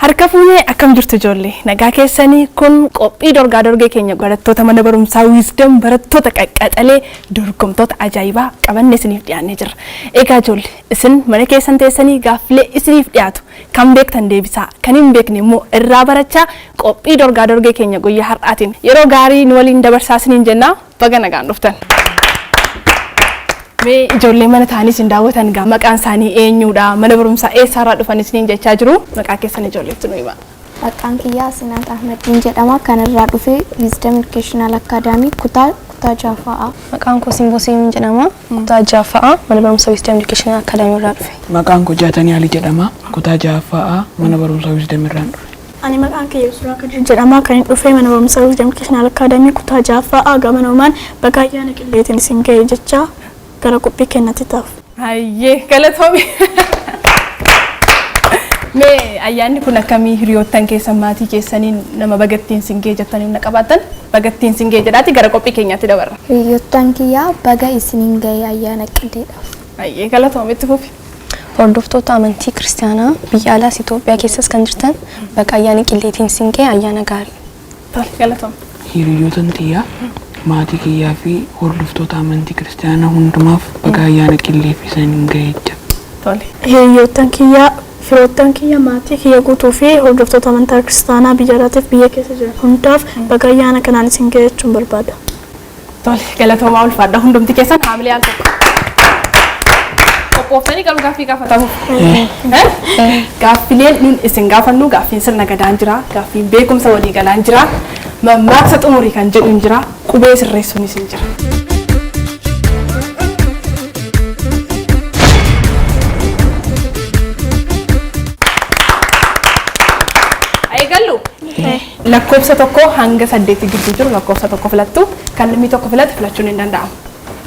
Harka fuunee akkam jirtu ijoollee nagaa keessanii kun qophii dorgaa dorgee keenya barattoota mana barumsaa wisdom barattoota qaqqaxalee dorgomtoota ajaa'ibaa qabanne isiniif dhiyaannee jira. Egaa ijoollee isin mana keessan teessanii gaaffilee isiniif dhiyaatu kan beektan deebisaa kan hin beekne immoo irraa barachaa qophii dorgaa dorgee keenya guyyaa har'aatiin yeroo gaarii nu waliin dabarsaa isiniin jenna baga nagaan dhuftan. Mee ijoollee mana taa'anii isin daawwatan gaa maqaan isaanii eenyudha mana barumsaa eessaarraa dhufan isiniin jechaa jiru maqaa keessan ijoolleetti nu hima. Maqaan kiyyaa Sinaat Ahmadiin jedhama kanarraa dhufee Wisdom Educational Academy kutaa Jaaffa'aa. Maqaan koo Simboosiin jedhama kutaa Jaaffa'aa mana barumsaa Wisdom Educational Academy irraa dhufe. Maqaan koo Jaatanii Ali jedhama kutaa Jaaffa'aa mana barumsaa Wisdom irraa dhufe. Ani maqaan kiyya Suuraa Kadir jedhama kan dhufee mana barumsaa Wisdom Educational Academy kutaa Jaaffa'aa gama normaan Dorgaa Ayyaana Qilleetiin isin ga'e jecha gara qophii kennatti taaf. Hayyee galatoomii. Mee ayyaanni kun akkamii hiriyoottan keessan maatii keessaniin nama bagattiin singee jettanii na qabaatan bagattiin singee jedhaati gara qophii keenyaatti dabarra. Hiriyoottan kiyyaa baga isiniin ga'e ayyaana qilleedhaaf. Hayyee galatoomi itti fufi. Hordoftoota amantii kiristaanaa biyya alaas Itoophiyaa keessas kan jirtan baga ayyaana qilleetiin singee ayyaana gaarii. Tole galatoomi. Hiriyoottan tiyyaa maatii kiyyaa fi hordoftoota amantii kiristaanaa hundumaaf baga ayyaana qillee fi isiniin ga'e jecha. Tole. Hiriyoottan kiyyaa firoottan kiyya maatii kiyya guutuu fi hordoftoota amantaa kiristaanaa biyya alaatiif biyya keessa jiran hundaaf baga ayyaana kanaan isin ga'e jechuun barbaada. Tole galatoomaa ulfaadha hundumti keessan haamilee al tokko. Qophooftanii qabu gaaffii gaafatamu. Gaaffileen nun isin gaafannu gaaffiin sirna gadaan jira gaaffiin beekumsa walii galaan jira mammaaksa xumurii kan jedhu hin jira qubee sirreessuun isin jira. Lakkoofsa tokko hanga 8 gidduu jiru lakkoofsa tokko filattu kan namni tokko filatu filachuun hin danda'amu.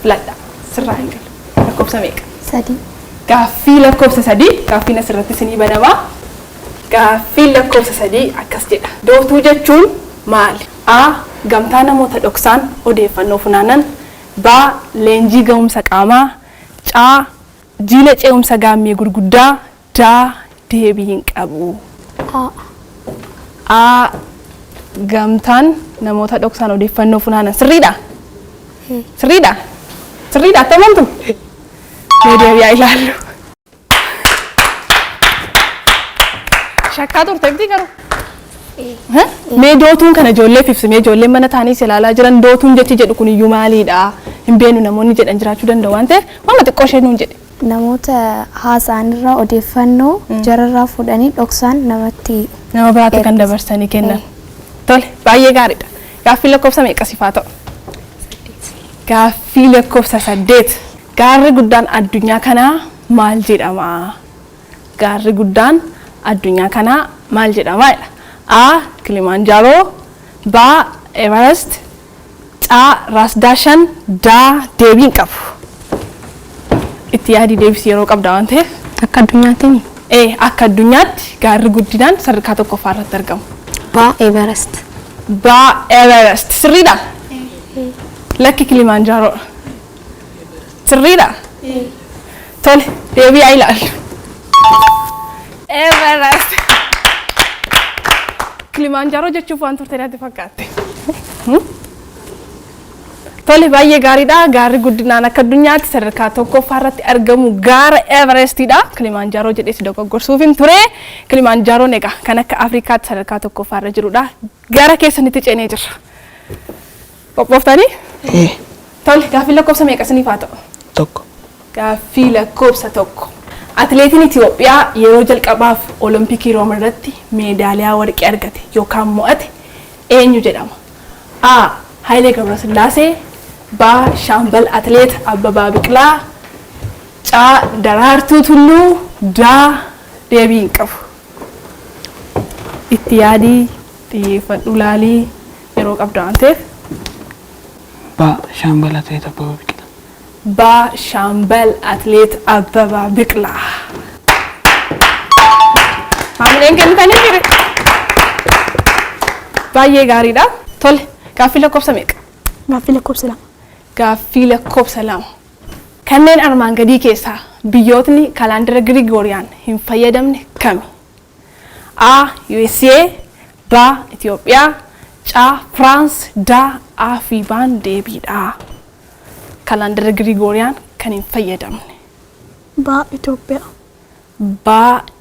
Filadha sirraa hin galu. Lakkoofsa meeqa? 3. Gaaffii lakkoofsa 3 gaaffiin asirratti isinii banama. Gaaffii lakkoofsa 3 akkas jedha. Dootuu jechuun maali? A. Gamtaa namoota dhoksaan odeeffannoo funaanan. B. Leenjii ga'umsa qaamaa. C. Jiila ce'umsa gaammee gurguddaa. D. Deebii hin qabu. A. Gamtaan namoota dhoksaan odeeffannoo funaanan sirriidha? Sirriidha? Sirriidha attamantu? Mee deebi'aa ilaallu. Shakkaa turte miti garuu? Mee dootuun kana ijoolleef ibsi mee ijoolleen mana taa'anii ilaalaa jiran dootuun jechi jedhu kun iyyuu maaliidha? Hin beenu namoonni jedhan jiraachuu danda'u waan ta'eef waan xiqqoo ishee nuun jedhe. Namoota haasa'anirraa odeeffannoo jararraa fudhanii dhoksaan nama biraatti kan dabarsanii kennan. Tole baay'ee gaariidha. Gaaffii lakkoofsa meeqa siif haa ta'u? Gaaffii lakkoofsa 8. Gaarri guddaan addunyaa kanaa maal jedhama? Gaarri guddaan addunyaa kanaa maal jedhama? A. Kilimanjaro. B. Everest. C. Ras Dashan. D. Deebii hin qabu. Itti yaadii deebisii yeroo qabda waan ta'eef. Akka addunyaatti akka addunyaatti gaarri guddinaan sadarkaa tokkoffaa irratti argamu. B. Everest. B. Everest. Sirriidha? Lakki Kilimanjaro. Sirriidha? Tole deebi'aa ilaallu. Everest. Kilimanjaro jechuuf waan turte natti fakkaatte. Tole baay'ee gaariidha. Gaarri guddinaan akka addunyaatti sadarkaa tokkoffaa irratti argamu gaara Everestidha. Kilimanjaro jedhee si dogoggorsuuf hin ture. Kilimanjaroon egaa kan akka Afrikaatti sadarkaa tokkoffaa irra jirudha. Gaara keessanitti ceenee jirra. Qophooftanii? Tole gaaffii lakkoofsa meeqa isiniif haa ta'u? Tokko. Gaaffii lakkoofsa 1. Atileetiin Itoophiyaa yeroo jalqabaaf Olompikii Room irratti meedaaliyaa warqee argate yookaan mo'ate eenyu jedhama? A. Hayilee Gabrasillaasee. B. Shaambal Atileet Abbabaa Biqilaa. C. Daraartuu Tulluu. D. Deebii hin qabu. Itti yaadii xiyyeeffadhu laalii yeroo qabdu waan ta'eef. B. Shaambal Atileet Abbabaa Biqilaa. B. Shaambal Atileet Abbabaa Biqilaa. Haamileen kennitanii jiru. Baay'ee gaariidha. Tole gaaffii lakkoofsa meeqa? Gaaffii lakkoofsa 2. Gaaffii lakkoofsa 2. Kanneen armaan gadii keessaa biyyootni kalaandara Girigooriyaan hin fayyadamne kami? A USA, B Itoophiyaa, C France, D fi baan deebiidha. Kalaandara Girigooriyaan kan hin fayyadamne. Ba Itoophiyaa. Ba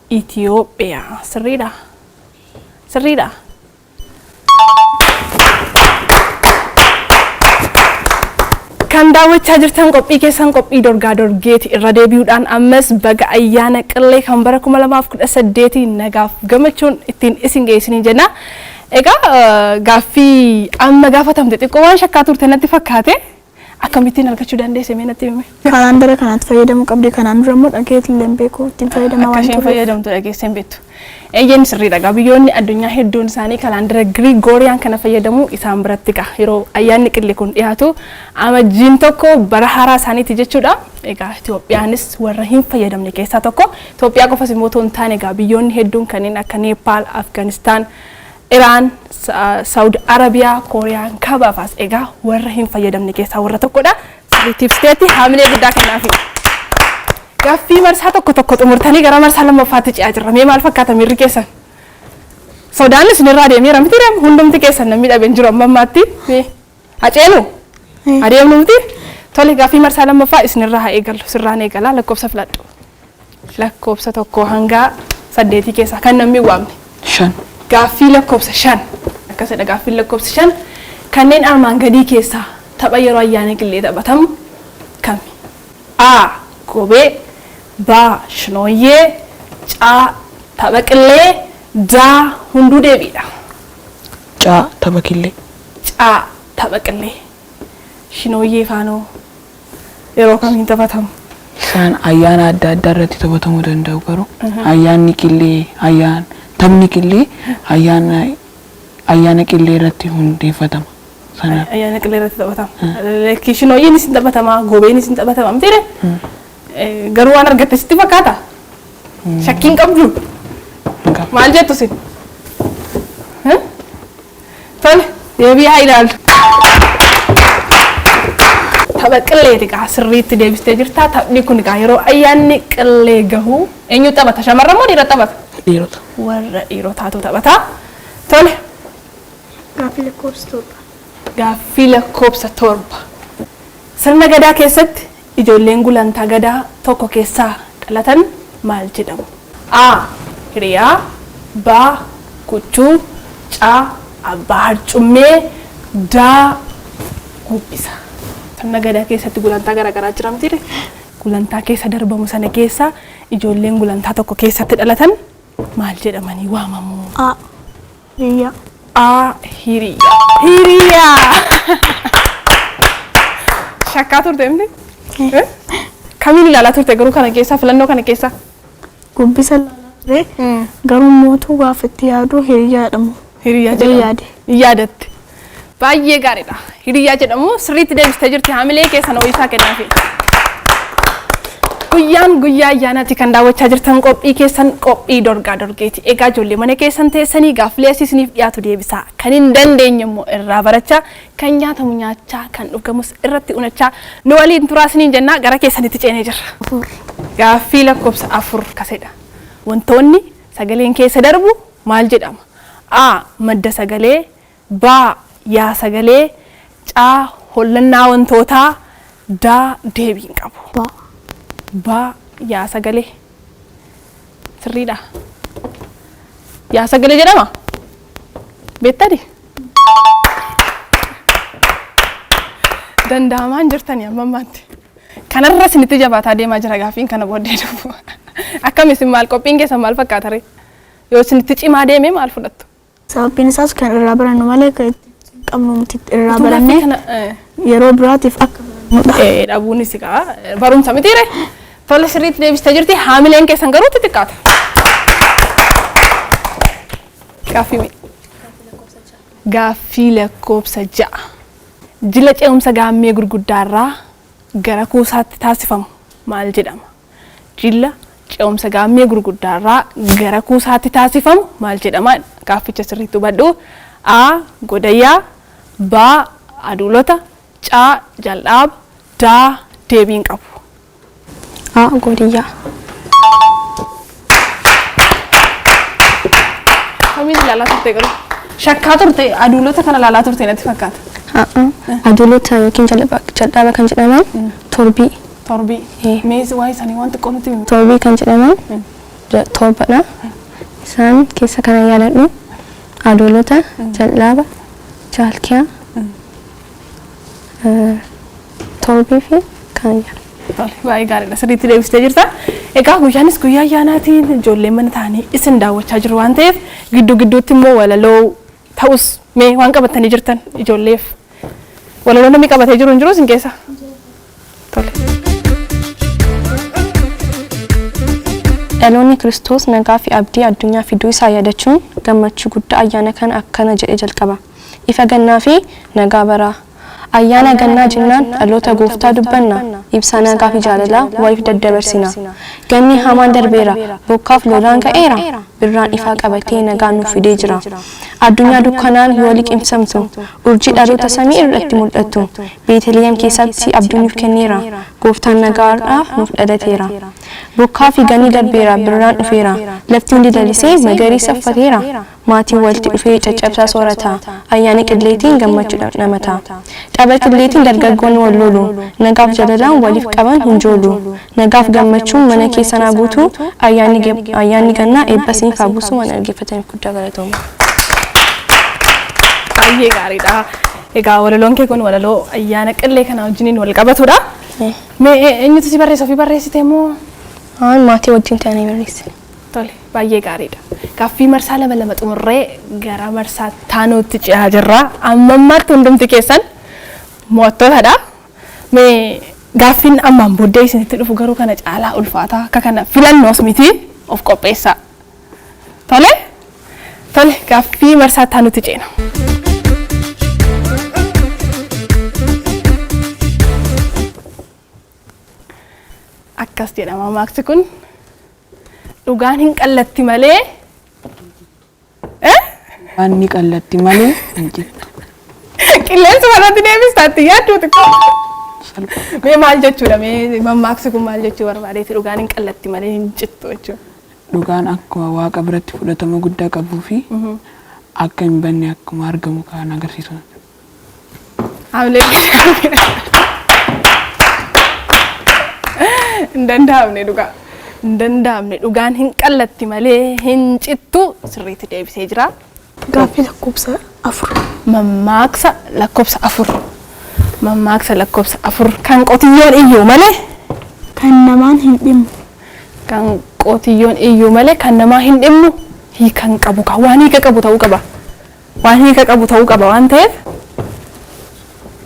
Itoophiyaa. Sirriidha. Sirriidha. Kan daawwachaa jirtan qophii keessan qophii dorgaa dorgeeti irra deebi'uudhaan ammas baga ayyaana qillee kan bara 2018 nagaaf gammachuun ittiin isin geessanii jenna. Egaa gaaffii amma gaafatamte xiqqoo waan shakkaa turte natti fakkaate akkamittiin argachuu dandeesse mee natti himi. Kalaandara kanatti fayyadamuu qabdi kanaan dura immoo dhageettillee hin beeku ittiin fayyadamaa waan tureef. Akkashiin fayyadamtu dhageessee hin beektu. Eeyyeen sirriidha gaa biyyoonni addunyaa hedduun isaanii kalaandara Girigooriyaan kana fayyadamuu isaan biratti gaa yeroo ayyaanni qillee kun dhiyaatu amajjiin tokko bara haaraa isaaniiti jechuudha. Egaa Itoophiyaanis warra hin fayyadamne keessaa tokko. Itoophiyaa qofas immoo otoo hin taane gaa biyyoonni hedduun kanneen akka Neepaal, Afganistaan, Iraan, Saudi Arabiyaa, Kooriyaan kabaafaas egaa warra hin fayyadamne keessaa warra tokkodha. Sirriitiif steetii haamilee guddaa kennaafi. Gaaffii marsaa tokko xumurtanii gara marsaa lammaffaatti ce'aa jirra. Mee maal fakkaata miirri keessan? Sodaan isinirraa deemeera miti deemu hundumti keessan namni dhabeen jiru amma ammaatti. Haceenu? Adeemnu miti? Tole gaaffii marsaa lammaffaa isinirraa haa eegallu. Sirraan eegalaa lakkoofsa filadhu. Lakkoofsa 1 hanga 8 keessaa kan namni waamne. 5. Gaaffii lakkoofsa 5. Akkasidha gaaffii lakkoofsa 5 kanneen armaan gadii keessaa tapha yeroo ayyaana qillee taphatamu kami? A. Gobee, B. Shinooyyee, C. Tapha qillee, D. Hunduu deebiidha. C. Tapha qillee. C. Tapha qillee. Shinooyyee faanoo yeroo kamiin taphatamu? Isaan ayyaana adda addaa irratti taphatamuu danda'u garuu ayyaanni qillee taphni qillee ayyaana qillee irratti hundeeffatama. Ayyaana qillee irratti taphatama. Shinooyyeen isin taphatama, gobeen isin taphatama miti garuu waan argatte sitti fakkaata? Shakkiin qabdu? Maal jettu sin? Tole deebi'aa ilaallu. Tapha qilleeti gaa sirriitti deebistee jirta. Taphni kun gaa yeroo ayyaanni qillee gahu eenyu taphata? Shamarran moo dhiira taphata? Dhiirota. Warra dhiirotaatu taphata. Tole. Gaaffii lakkoofsa 7. Gaaffii lakkoofsa 7. Sirna gadaa keessatti ijoolleen gulantaa gadaa tokko keessaa dhalatan maal jedhamu? A. Hiriyaa, B. Kuchuu, C. Abbaa harcummee, D. Gubbisa. Sirna gadaa keessatti gulantaa garaagaraa jira miti gulantaa keessa darbamu sana keessa ijoolleen gulantaa tokko keessatti dhalatan maal jedhamanii waamamu? A. Hiriyaa. A. Hiriyaa. Hiriyaa. Shakkaa turte miti? Kamiin ilaalaa turte garuu kana keessa filannoo kana keessa? Gubbisa ilaalaa ture garuu mootuu gaafa itti yaadu hiriyaa jedhamu. Hiriyaa jedhamu. Yaadatte. Baay'ee gaariidha. Hiriyaa jedhamu sirriitti deebistee jirti haamilee keessan ho'isaa kennaafi. Guyyaan guyyaa ayyaanaatti kan daawwachaa jirtan qophii keessan qophii dorgaa dorgeeti. Egaa ijoollee mana keessan teessanii gaaffilee isiniif dhiyaatu deebisaa. Kan hin dandeenye immoo irraa barachaa, kan nyaatamu nyaachaa, kan dhugamus irratti unachaa nu waliin turaasiniin jennaa gara keessanitti ceenee jirra. Gaaffii lakkoofsa 4 kasedha. Wantoonni sagaleen keessa darbu maal jedhama? A. Madda sagalee, B. Yaa sagalee, C. Hollannaa wantootaa, D. Deebiin qabu. Ba yaa sagalee sirriidha. Yaa sagalee jedhama? Beektani? Danda'amaan jirtanii amma ammaatti. Kanarra isinitti jabaataa deemaa jira gaaffiin kana booddee dhufu. Akkamisin maal qophiin keessan maal fakkaata ree? Yoo isinitti cimaa deeme maal fudhattu? Sababbiin isaas kan irraa barannu malee kan qabnu miti irraa barannee yeroo biraatiif akka barannudha. Dhabuunis egaa barumsa miti ree? Tole sirriitti deebistee jirti haamileen keessan garuu xixiqqaata. Gaaffii lakkoofsa 6. Jila ce'umsa gaammee gurguddaarraa gara kuusaatti taasifamu maal jedhama? Jila ce'umsa gaammee gurguddaarraa gara kuusaatti taasifamu maal jedhama? Gaafficha sirriitti hubadhu. A. Godayyaa, B. Aduulota, C. Jal'aaba, D. Deebiin qabu. A. Godiyyaa. Kamiin ilaalaa turte garuu shakkaa turte aduulota kana ilaalaa turte natti fakkaata. Aduulota yookiin jal'aaba kan jedhaman torbii. Torbii. Mees waa isaanii waan xiqqoo nutti himu. Torbii kan jedhaman torbadha. Isaan keessa kana yaaladhu aduulota jal'aaba jaalkiyaa torbii fi kan yaala. Baay'ee gaariidha sirriitti deebistee jirta. Egaa guyyaanis guyyaa ayyaanaatiin ijoolleen mana ta'anii isin daawwachaa jiru waan ta'eef gidduu gidduutti immoo walaloo ta'us mee waan qabatanii jirtan ijoolleef walaloo namni qabatee jiru hin jiru isin keessa? Tole. Dhaloonni Kiristoos nagaa fi abdii addunyaa fiduu isaa yaadachuun gammachuu guddaa ayyaana kana akkana jedhee jalqaba. Ifa gannaa fi nagaa baraa. Ayyaana gannaa jennaan dhaloota gooftaa dubbanna. Ibsa nagaa fi jaalalaa waliif daddabarsina. Ganni hamaan darbeera. Bokkaaf lolaan ga'eera. Birraan ifaa qabatee nagaa nuuf fidee jira. Addunyaa dukkanaan yoo liqimsamtu. Urjii dhaloota samii irratti mul'attu. Beeteliyem keessatti abdii nuuf kenneera. Gooftaan nagaadhaaf nuuf dhalateera. Bokkaa fi ganni darbeera. Birraan dhufeera. Lafti hundi lalisee magariisa uffateera. Maatiin walitti dhufee caccabsaa soorata. Ayyaana qilleetiin gammachuudhaan namata. Tapha qilleetiin dargaggoonni wal lolu. Nagaaf jaalalaan waliif qaban hunjoolu. Nagaaf gammachuun mana keessanaa guutuu. Ayyaanni gannaa eebba isiniif haa buusu waan dhaggeeffataniif guddaa galatooma. Baay'ee gaariidha. Egaa walaloon kee kun walaloo ayyaana qillee kana wajjiniin wal qabatudha. Mee eenyutu si barreessa ofii barreessite moo? Maatii wajjin ta'anii barreessine. Tole baay'ee gaariidha. Gaaffii marsaa lama xumurree gara marsaa taanuutti ce'aa jirra. Amma ammaatti hundumti keessan mo'attootadha. Mee gaaffiin ammaan booddee isinitti dhufu garuu kana caalaa ulfaataa akka kana filannoos miti of qopheessaa. Tole? Tole gaaffii marsaa taanuutti ceena. Akkas jedhama maaksi kun. Dhugaan hin qallatti malee waan ni qallatti malee hin jirtu. Qilleensa irratti deebistaatti yaaddu xiqqoo. Mee maal jechuudha mee mammaaksi kun maal jechuu barbaadeeti dhugaan hin qallatti malee hin jirtu jechuudha. Dhugaan akkuma waaqa biratti fudhatama guddaa qabuu fi akka hin banne akkuma argamu kan agarsiisu. Hamilee hin danda'amne dhugaa. Hin danda'amne dhugaan hin qallatti malee hin cittu sirriitti deebisee jira. Gaaffii lakkoofsa 4. Mammaaksa lakkoofsa 4. Mammaaksa lakkoofsa 4 kan qotiyyoon iyyuu malee Kan namaan hin dhimmu. kan qotiyyoon iyyuu malee kan namaa hin dhimmu hiikan qabu kan waan hiika qabu ta'uu qaba. Waan hiika qabu ta'uu qaba waan ta'eef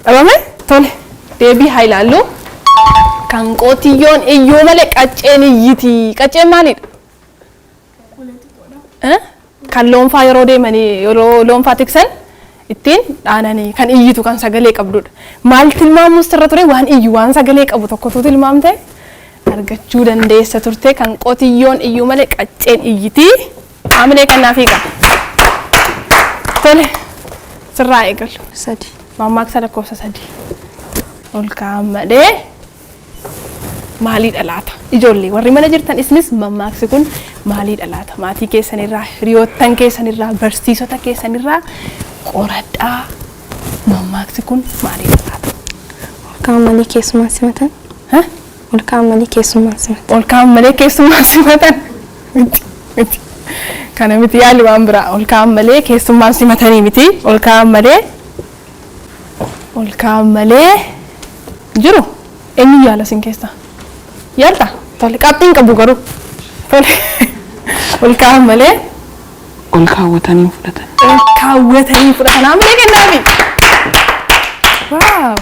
dhabame tole deebii haa ilaallu. Kan qotiyyoon iyyuu malee qacceen iyyiti. Qacceen maalidha? Kan loonfaa yeroo deemanii yeroo loonfaa tiksan ittiin dhaananii kan iyyitu kan sagalee qabdudha. Maal tilmaamus irra ture waan iyyu waan sagalee qabu tokkotu tilmaamte argachuu dandeessa turte kan qotiyyoon iyyuu malee qacceen iyyiti. Hamilee kanaaf hiika. Tole sirraa eegallu. 3. Mammaaksa lakkoofsa 3. Ol kaa'amadhee maalii dhalaata ijoollee warri mana jirtan isinis mammaaksi kun maalii dhalaata maatii keessanirraa hiriyoottan keessanirraa barsiisota keessanirraa qoradhaa mammaaksi kun maalii dhalaata. Olkaan malee keessummaan simatan. Olkaan malee keessummaan simatan. Olkaan malee keessummaan simatan. Miti. Kana miti yaalli waan biraa olkaan malee keessummaan simatanii miti olkaan malee jiru eenyu yaala sin keessa. Yalta, tole qabxiin qabu garuu. Tole. Ol kaa'an malee. Ol kaawwatanii fudhatan. Ol kaawwatanii fudhatan. Hamilee kennaafi. Waaw.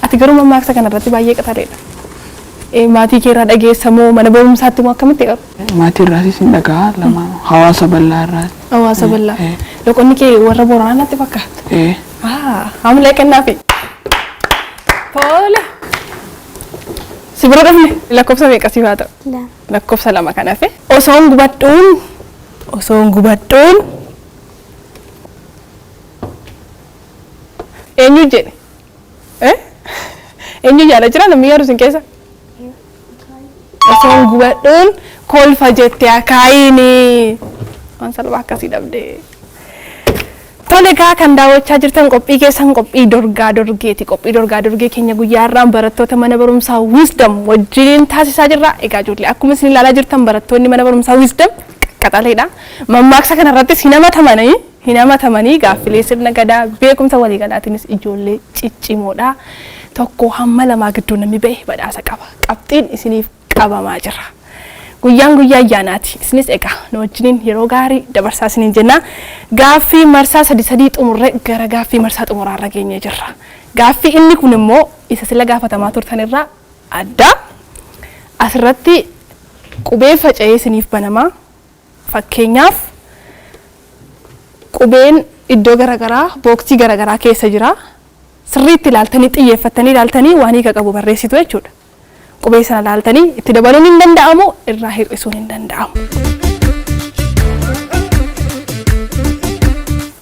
Ati garuu mammaaksa kanarratti baay'ee qaxareedha. Maatii kee irraa dhageessa moo mana barumsaatti moo akkamitti qabu? Maatii irraas hin dhagaa lama hawaasa bal'aa irraa. Hawaasa bal'aa. Loqonni kee warra Booranaa natti fakkaata. Hamilee kennaafi. Tole. Si bira dhufne lakkoofsa meeqa siif haa ta'u? 2. Lakkoofsa 2 kan hafe. Osoon gubadhuun eenyu jedhe? Eenyu yaada jira namni yaadu sin keessa? Osoon gubadhuun kolfa jette akaayiini. waan salphaa akkasii dhabdee. Tole egaa kan daawwachaa jirtan qophii keessan qophii dorgaa dorgeeti. Qophii dorgaa dorgee keenya guyyaa har'aan barattoota mana barumsaa Wisdom wajjin taasisaa jirra. Egaa ijoollee akkuma isin ilaalaa jirtan barattoonni mana barumsaa Wisdom qaxaleedha. Mammaaksa kanarrattis hin hamatamanii gaaffilee sirna gadaa beekumsa walii galaatiinis ijoollee ciccimoodha. Tokko hamma lamaa gidduu namni ba'e badhaasa qaba. Qabxiin isiniif qabamaa jira. Guyyaa ayyaanaati. Isinis egaa nu wajjin yeroo gaarii dabarsaa isiniin jenna. Gaaffii marsaa sadii xumurre gara gaaffii marsaa xumuraarra geenyee jirra. Gaaffii inni kun immoo isa sila gaafatamaa turtanirraa adda. Asirratti qubee faca'ee isiniif banamaa. Fakkeenyaaf qubeen iddoo garaagaraa booksii garaagaraa keessa jira. Sirriitti ilaaltanii xiyyeeffattanii ilaaltanii waan hiika qabu barreessitu jechuudha. Qubee sana ilaaltanii itti dabaluun hin danda'amu, irraa hir'isuun hin danda'amu.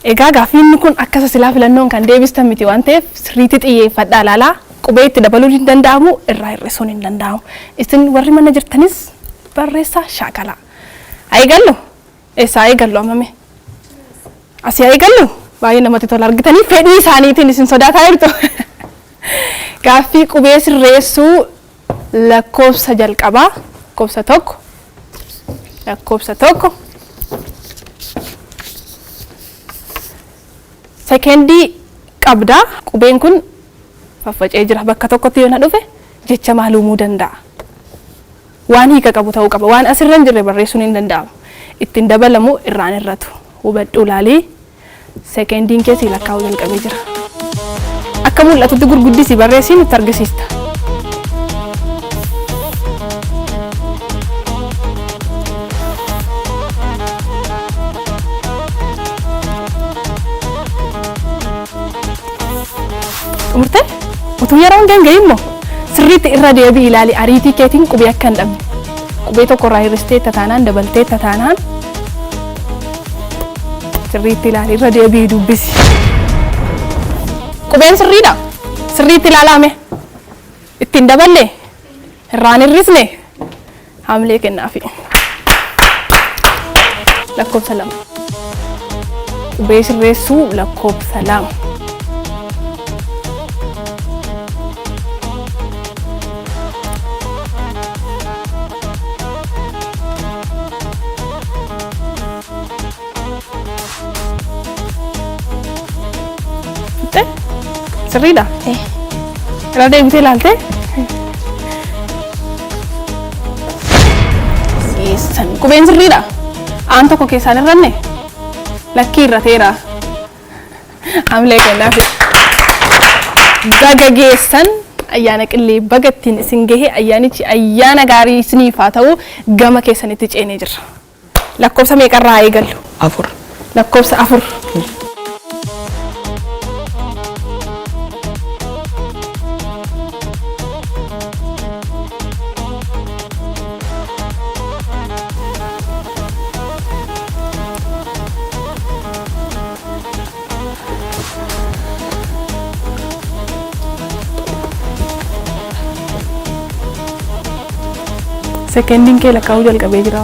Egaa gaaffiin kun akkasa silaa filannoon kan deebistan miti waan ta'eef sirriitti xiyyeeffadhaa ilaalaa. Qubee itti dabaluun hin danda'amu, irraa hir'isuun hin danda'amu. Isin warri mana jirtanis barreessaa shaakalaa. Eegallu eessaa eegallu amame? Asii eegallu baay'ee namatti tola argitanii fedhii isaaniitiin isin sodaataa jirtu. Gaaffii qubee sirreessuu lakkoofsa jalqabaa lakkoofsa tokko sekendii qabda. Qubeen kun faffacee jira bakka tokkotti yoo na dhufe jecha maal uumuu danda'a? Waan hiika qabu ta'uu qaba. Waan asirra hin jirre barreessuun hin danda'amu. Ittiin dabalamu irraan irratu. Hubadhu ilaalii sekendiin keessi lakkaa'uu jalqabee jira. Akka mul'atutti gurguddisi barreessiin itti argisiista. Umurtee utuu yeroon gangee immoo sirriitti irra deebii ilaali ariitii keetiin qubee akka hin dhabne. Qubee tokko irraa hir'istee taanaan dabaltee taanaan sirriitti ilaali irra deebii dubbisi. Qubeen sirriidha. Sirriitti ilaalame. Ittiin daballe irraan hir'isne hamlee kennaafi. Lakkoofsa 2. Qubee sirreessuu lakkoofsa 2. Sirriidha? Irra deebitee ilaaltee? Qubeen sirriidha? Aan tokko keessaan irranne? Lakkii irrateera. Hamlee kennaafi. Baga geessan ayyaana qillee bagattiin isin gahe ayyaanichi ayyaana gaarii isiniif haa ta'u gama keessanitti ceenee jirra. Lakkoofsa meeqarraa eegallu? 4. Lakkoofsa 4. Sekendiin kee lakkaa'uu jalqabee jira.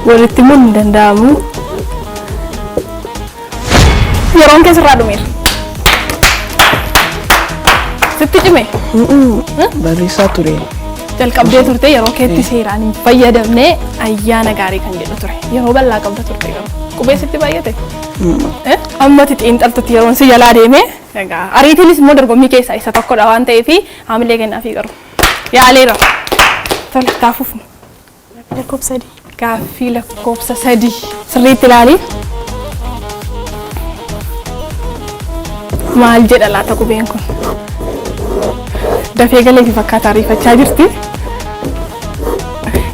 Walitti himuun hin danda'amu. Yeroon keessarraa dhumeera. Sitti cime? Barreessaa ture. Jalqabdee turte yeroo keetti seeraan hin fayyadamne ayyaana gaarii kan jedhu ture. Yeroo bal'aa qabda turte garuu. Qubee sitti baay'ate? Amma xiinxaltutti yeroon si jalaa deeme. Egaa ariitiinis immoo dorgommii keessaa isa tokkodha waan ta'eef hamilee kennaafii qabu. Yaaleera. Tole taafuuf. Lakkoofsa 3. Gaaffii lakkoofsa 3 sirriitti ilaali. Maal jedha laata qubeen kun? Dafee galee fi fakkaata ariifachaa jirti.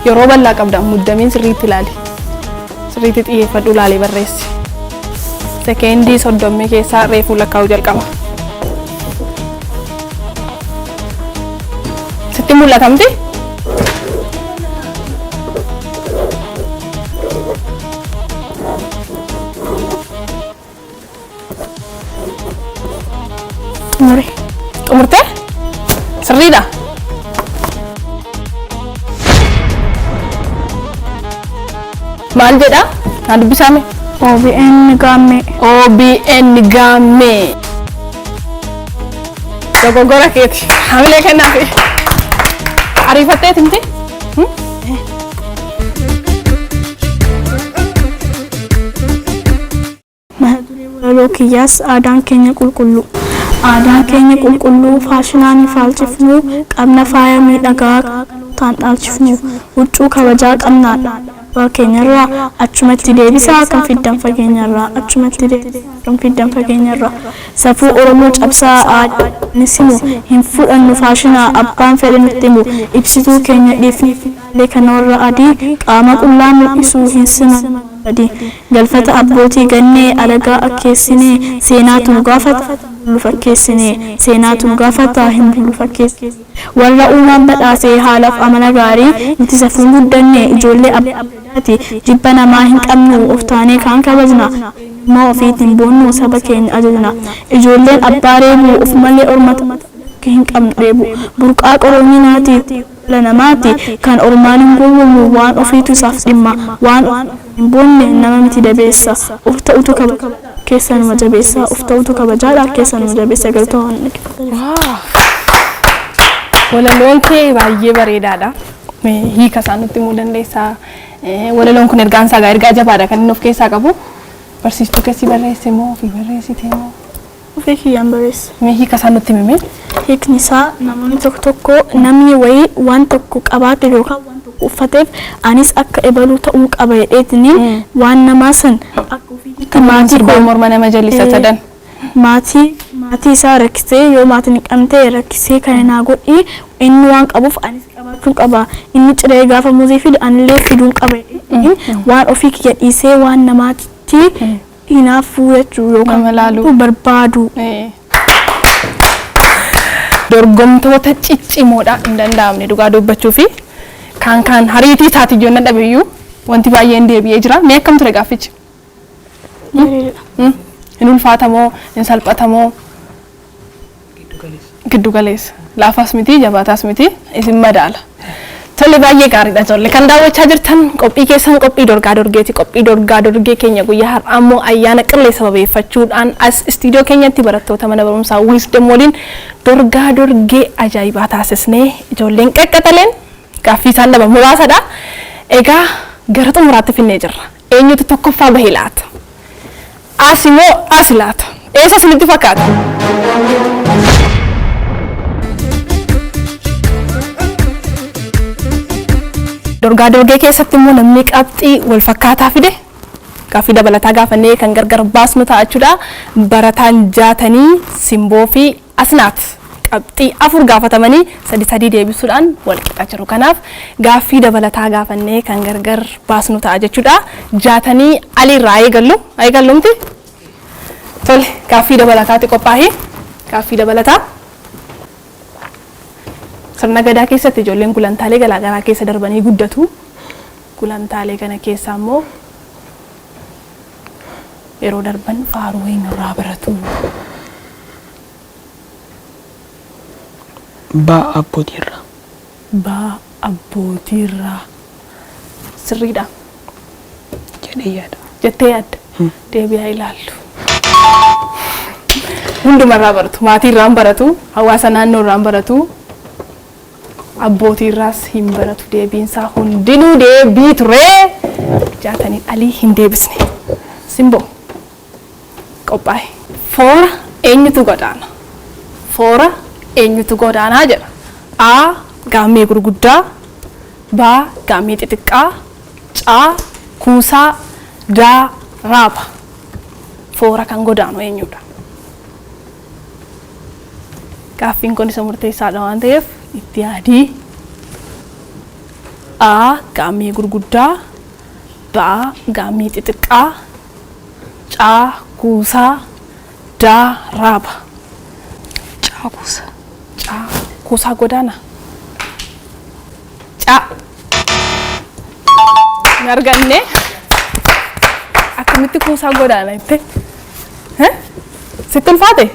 Yeroo bal'aa qabda muddamiin sirriitti ilaali. Sirriitti xiyyeeffadhu ilaalee barreessi. Sekendii 30 keessaa reefuu lakkaa'uu jalqaba. Sitti mul'atamti? Xumure. Xumurtee? Sirriidha? Maal jedha? Haa dubbisaame. OBN Gaammee. OBN Gaammee. Dogoggora keeti. Hamilee kennaafi. Ariifatteeti miti? Mata duree walaloo kiyyaas aadaan keenya qulqulluu. Aadaan keenya qulqulluu faashinaan faalchifnu qabna faaya miidhagaa dhaloottaan dhaalchifnu huccuu kabajaa qabnaadha. Keenyarraa achumatti deebisaa kan fiddan fageenyarraa achumatti deebisaa kan fiddan fageenyarraa safuu Oromoo cabsaa aadnisimu hin fudhannu faashinaa abbaan fedhe nutti himu ibsituu keenya dhiifnee kan warra adii qaama qullaa mul'isuu hin siman adii galfata abbootii gannee alagaa akkeessinee seenaatu nu gaafata bulu fakkeessinee seenaatu nu gaafata hin bulu fakkeessinee warra uumaan badhaasee haalaaf amala gaarii nuti safuun guddanne ijoollee abbaati jibba namaa hin qabnu of taanee kaan kabajna immoo ofiitiin boonnu saba keenya ajajna ijoolleen abbaa reebu of malee ormata hin qabnu reebu burqaa qoroominaati la namaati kan ormaan hin gowwommu waan ofiitu isaaf dhimma waan hin boonne nama miti dabeessa of ta'utu kabaja keessa nama jabeessa of ta'utu kabajaadha keessa nama jabeessa galtoonni. Walaloon kee baay'ee bareedaadha. Hiika isaa nutti himuu dandeessaa. Walaloon kun ergaan isaa ergaa jabaadha kan inni of keessaa qabu. Barsiistuu keessi barreesse moo ofii barreessite moo? Ofii kiyyaan barreesse. Hiika isaa nutti himi. Hiikni isaa namoonni tokko namni wayii waan tokko qabaate yookaan waan tokko uffateef anis akka ebaluu ta'uu qaba jedheetini waan namaa san akka ofiitti maatii koo morma nama jalisa tadan. Maatii isaa rakkisee yoo maatiin hin qabne rakkisee kan naa godhi inni waan qabuuf anis qabaachuu qaba inni ciree gaafa muuzii fidu anillee fiduun qaba waan ofii kiyya dhiisee waan namaatti hinaafuu jechuu yookaan barbaadu. Dorgomtoota ciccimoodha hin danda'amne dhugaa dubbachuu fi kaan hariitii isaati ijoolleen dhabeeyyuu wanti baay'een deebi'ee jira. Mee akkam ture gaaffichi? Hin ulfaatamoo hin salphatamoo? Giddu galeessa. Laafaas miti jabaataas miti isin madaala. Tole baay'ee gaariidha ijoollee kan daawwachaa jirtan qophii keessan qophii dorgaa dorgeeti qophii dorgaa dorgee keenya guyyaa har'aa ammoo ayyaana qillee sababeeffachuudhaan as istiidiyoo keenyatti barattoota mana barumsaa Wisdom waliin dorgaa dorgee ajaa'ibaa taasisnee ijoolleen qaqqaxaleen gaaffii isaan lama muraasadha. Egaa gara xumuraatti finnee jirra. Eenyutu tokkoffaa bahee laata? Asi moo asi laata? Eessa isinitti fakkaata? Dorgaa dorgee keessatti immoo namni qabxii wal fakkaataa fide gaaffii dabalataa gaafannee kan gargar baasnu ta'achuudha. Barataan 60 simboo fi asnaat qabxii 4 gaafatamanii 3 deebisuudhaan wal qixa jiru. Kanaaf gaaffii dabalataa gaafannee kan gargar baasnu ta'a jechuudha. 60 alirraa eegallu miti. Tole gaaffii dabalataatti qophaa'ee gaaffii dabalataa. Sirna gadaa keessatti ijoolleen gulantaalee garaagaraa keessa darbanii guddatu. Gulantaalee kana keessa immoo yeroo darban faaruu irraa baratu. Baa abbootiirraa. Baa abbootiirraa. Sirriidha. Jedhee yaada. Jettee yaadda. Deebi'aa ilaallu. Hundumarraa baratu. Maatiirraan baratu. Hawaasa naannoorraan baratu. Abbootiirraas hin baratu deebiinsaa hundinuu deebii ture. 60 alii hin deebisne. Simboo qophaa'e. Foora eenyutu godaana? Foora eenyutu godaanaa jedha. A gaammee gurguddaa, B gaammee xixiqqaa, C kuusaa, D raaba. Foora kan godaanu eenyudha? Gaaffiin kun isa murteessaadha waan ta'eef itti yaadii. A gaammee gurguddaa, B gaammee xixiqqaa, C kuusaa, D raaba. Kuusaa godaana. C hin arganne akkamitti kuusaa godaana itti? Sitti ulfaate?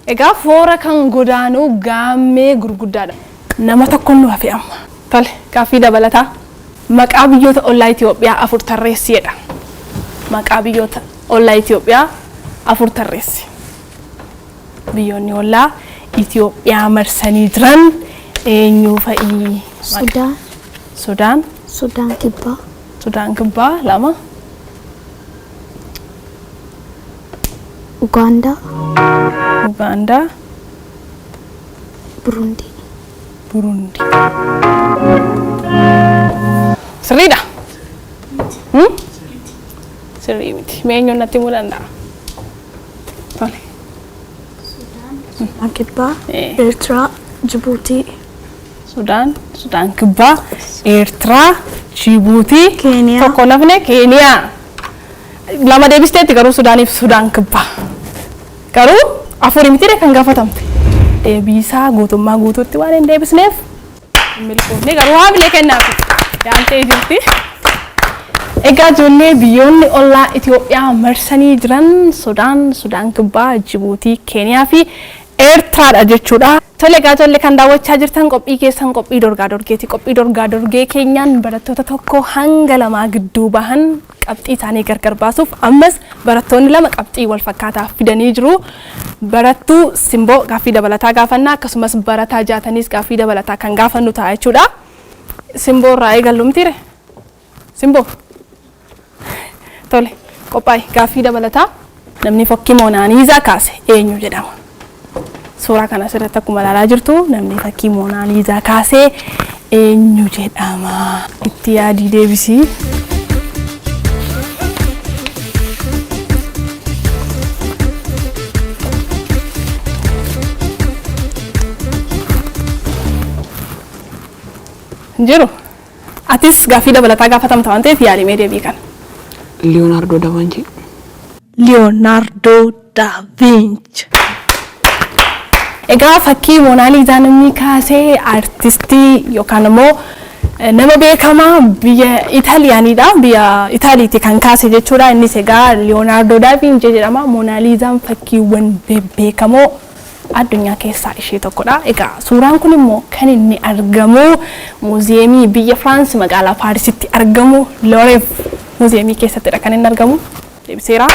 Egaa foora kan godaanuu gaammee gurguddaadha. Nama tokkoon nu hafe amma. Tole gaaffii dabalataa. Maqaa biyyoota ollaa Itoophiyaa 4 tarreessiidha. Maqaa biyyoota ollaa Itoophiyaa 4 tarreessi. Biyyoonni ollaa Itoophiyaa marsanii jiran eenyu fa'i? Sudaan. Sudaan. Sudaan Kibbaa. Sudaan Kibbaa 2. Ugaandaa. Ugaandaa. Burundi. Burundi. Sirriidha. Sirrii miti. Meenyoon natti himuu danda'a. Tole. Sudaan Kibbaa, Eertiraa, Jibuutii, Sudaan, Sudaan Kibbaa, Eertiraa, Jibuutii, Keeniyaa. tokko nafne Keeniyaa. Lama deebisteetti garuu Sudaaniif Sudaan Kibbaa. Garuu afur mitiidha kan gaafatamte. Deebisaa guutummaa guutuutti waan hin deebisneef milkoofne garuu haabilee kennaaf yaamtee jirti. Egaa ijoollee biyyoonni ollaa Itoophiyaa marsanii jiran Sudaan, Sudaan Kibbaa, Jibuutii, Keeniyaa fi Eertiraadha jechuudha. Tole egaa ijoollee kan daawwachaa jirtan qophii keessan qophii dorgaa dorgeeti. Qophii dorgaa dorgee keenyaan barattoota tokko hanga lamaa gidduu bahan qabxii isaanii gargar baasuuf ammas barattoonni lama qabxii wal fakkaataa fidanii jiru. Barattuu Simboo gaaffii dabalataa gaafannaa akkasumas barataa Jaatanis gaaffii dabalataa kan gaafannu ta'a jechuudha. Simboo irraa eegallumtiire? Simboo. Tole qophaa'e gaaffii dabalataa namni fakkii Moonaaliizaa kaase eenyu jedhama? Suuraa kana asirratti akkuma ilaalaa jirtu namni fakkii Moonaaliizaa kaasee eenyu jedhama? Itti yaadii deebisii. Jiru. Atis gaaffii dabalataa gaafatamta waan ta'eef yaadimee deebii kana. Leonardo da Vinci. Leonardo da Vinci. Egaa fakkii Moonaaliizaa namni kaasee artistii yookaan immoo nama beekamaa biyya Itaaliyaanidha. Biyya Itaaliiti kan kaase jechuudha. Innis egaa Leonardo da Vinci jedhama. Moonaaliizaan fakkiiwwan beekamoo addunyaa keessaa ishee tokkodha. Egaa suuraan kun immoo kan inni argamu muuziyeemii biyya Firaans magaalaa Paarisitti argamu Louvre muuziyeemii keessattidha kan inni argamu. Deebiseera.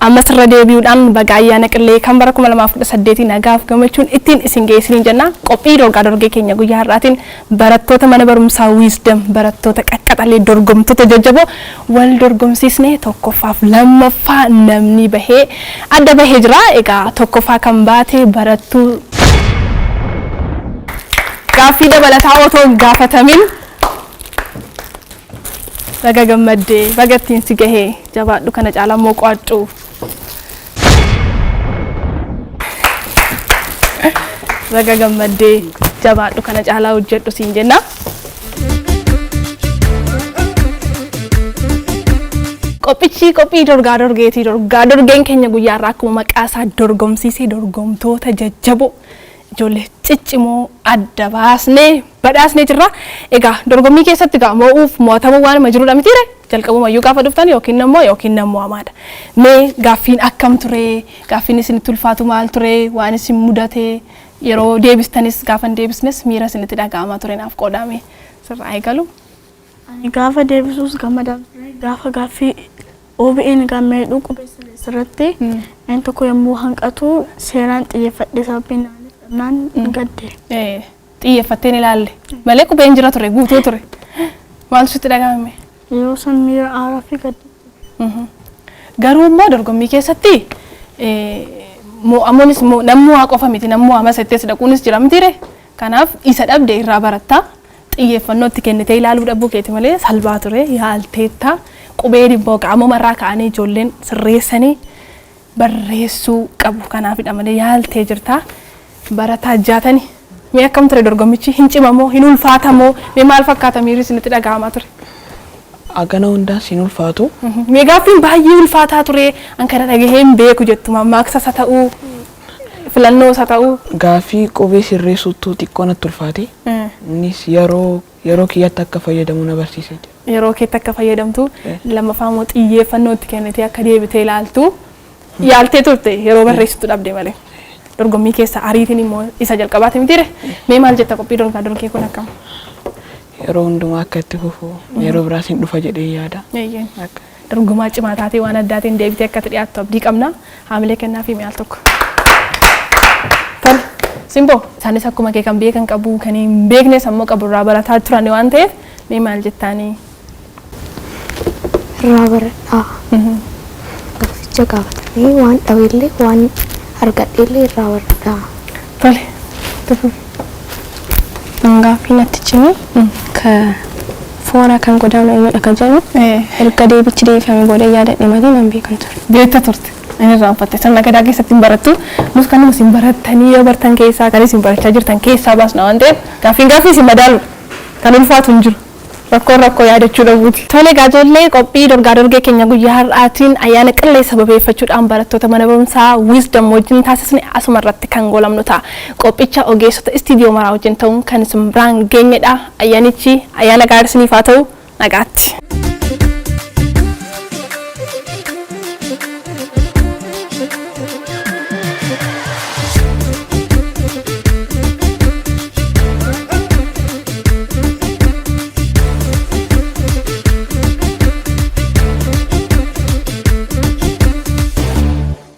Ammas irra deebi'uudhaan baga ayyaana qillee kan bara 2018 nagaaf gammachuun ittiin isin geessiniin jenna. Qophii dorgaa dorgee keenya guyyaa har'aatiin barattoota mana barumsaa Wisdom barattoota qaqqaxalee dorgomtoota jajjaboo wal dorgomsiisnee tokkoffaaf lammaffaa namni bahee adda bahee jira. Egaa tokkoffaa kan baate barattuu gaaffii dabalataa otoo hin gaafatamin baga gammaddee baga ittiin si gahee jabaadhu kana caalaa immoo qo'adhu. Baga gammaddee jabaadhu kana caalaa hojjedhu siin jenna. Qophichi qophii dorgaa dorgeeti. Dorgaa dorgeen keenya guyyaa har'aa akkuma maqaa isaa dorgomsiisee dorgomtoota jajjaboo ijoollee ciccimoo adda baasnee badhaasnee jirra. Egaa dorgommii keessatti gaa moo'uuf mo'atamuu waan jirudha mitiire jalqabuma iyyuu gaafa dhuftan yookiin nammoo amaadha. Mee gaaffiin akkam ture? Gaaffiin isinitti ulfaatu maal ture? Waan isin mudate yeroo deebistanis gaafa deebisnes miira isinitti dhaga'amaa ture naaf qoodame sirraa eegalu. Ani gaafa deebisuus gammadaan ture. Gaafa gaaffii OBN gammee dhugu sirratti inni tokko yommuu hanqatu seeraan xiyyeeffadhe sababiin naan gadde. Xiyyeeffatteen ilaalle malee qubeen jira ture guutuu ture. Maal sitti dhaga'ame? Yeroo san miira aaraa fi gadde. Garuu immoo dorgommii keessatti ammonis namni waa qofa miti namni waa masettees dhaquunis jira mitiire. Kanaaf isa dhabde irraa baratta. Xiyyeeffannoo itti kennitee ilaaluu dhabuu keeti malee salphaa ture yaalteetta. Qubee dhibboo qaamomarraa ka'anii ijoolleen sirreessanii barreessuu qabu. Kanaafidha malee yaaltee jirta. Barataa jaatani. Mee akkam ture dorgommichi? Hin cimamoo? Hin ulfaatamoo? Mee maal fakkaata miirri isinitti dhaga'amaa ture? Agana hundaa siin ulfaatu. Mee gaaffiin baay'ee ulfaataa ture. An kana dhagahee hin beeku jettu mammaaksasa ta'uu filannoosa ta'uu. Gaaffii qubee sirreessuutu xiqqoo natti ulfaate. Innis yeroo kiyyatti akka fayyadamu na barsiisee jira. yeroo keetti akka fayyadamtu lammaffaa immoo xiyyeeffannootti kennitee akka deebitee ilaaltu yaaltee turte yeroo barreessitu dhabde malee. Dorgommii keessa ariitiin immoo isa jalqabaati mitiire mee maal jetta qophii dorgaa dorgee kun akkam? Yeroo hundumaa akka itti fufu yeroo biraas hin dhufa jedhee yaada. Dorgomaa cimaa taatee waan addaatiin deebitee akka dhiyaattu abdii qabna. Haamilee kennaa fi mi'aal tokko. Simbo isaanis akkuma kee kan beekan qabu kan hin beeknes ammoo qaburraa barataa turan waan ta'eef mee maal jettaanii? Irraa baradhaa. Gaaficha gaafatanii waan dhabeellee waan argadheellee irraa baradhaa. Tole. Gaaffii natti cimi ka foora kan godaanu eenyudha ka jedhu erga deebichi deebifame booda yaadadhe malee nan beekan ture. Beekta turte. Inni raanfatte sirna gadaa keessatti hin barattu. Nus kan nuti hin barattanii yoo bartan keessaa kan isin barachaa jirtan keessaa baasna waan ta'eef gaaffii isin madaalu kan ulfaatu hin jiru. Rakkoo yaadachuu dhabuuti. Tole ijoollee qophii dorgaa dorgee keenya guyyaa har'aatiin ayyaana qillee sababeeffachuudhaan barattoota mana barumsaa Wisdom wajjin taasisne asuma irratti kan goolabnu ta'a. Qophicha ogeessota istiidiyoo maraa wajjin ta'uun kan isin biraan geenyedha. Ayyaanichi ayyaana gaarii isiniif haa ta'u nagaatti.